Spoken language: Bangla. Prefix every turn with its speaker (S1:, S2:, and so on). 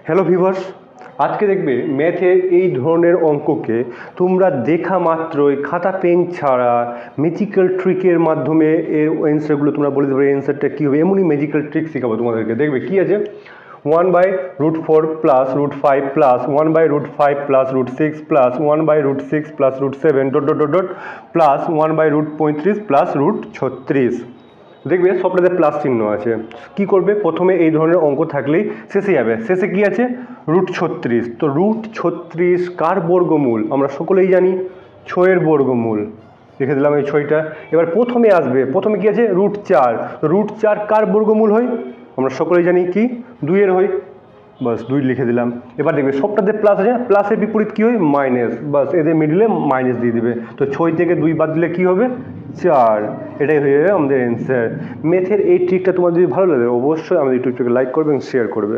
S1: হ্যালো ভিউয়ার্স, আজকে দেখবে ম্যাথের এই ধরনের অঙ্ককে তোমরা দেখা মাত্রই খাতা পেন ছাড়া ম্যাজিক্যাল ট্রিকের মাধ্যমে এর অ্যান্সারগুলো তোমরা বলে দেবে অ্যান্সারটা কী হবে। এমনই ম্যাজিক্যাল ট্রিক শেখাবো তোমাদেরকে। দেখবে কী আছে, 1/√4 plus √5 plus 1/√5 plus √6 plus 1/√6 plus √7 dot dot dot dot plus 1/√35 plus √36। দেখবে সবটাতে প্লাস চিহ্ন আছে। কি করবে, প্রথমে এই ধরনের অঙ্ক থাকলেই শেষে যাবে। শেষে কি আছে, √36। তো √36 কার বর্গমূল আমরা সকলেই জানি, 6-এর বর্গমূল। লিখে দিলাম এই 6টা। এবার প্রথমে আসবে, প্রথমে কি আছে, √4। তো √4 কার বর্গমূল হয় আমরা সকলেই জানি, কি 2-এর হয়। বাস 2 লিখে দিলাম। এবার দেখবে সবটাতে প্লাস আছে, প্লাসের বিপরীত কী হয়, মাইনাস। বাস এদের মিডিলে মাইনাস দিয়ে দিবে। তো 6 থেকে 2 বাদ দিলে কী হবে, 4। এটাই হয়ে যাবে আমাদের অ্যান্সার। ম্যাথের এই ট্রিকটা তোমার যদি ভালো লাগে অবশ্যই আমাদের ইউটিউবটাকে লাইক করবে এবং শেয়ার করবে।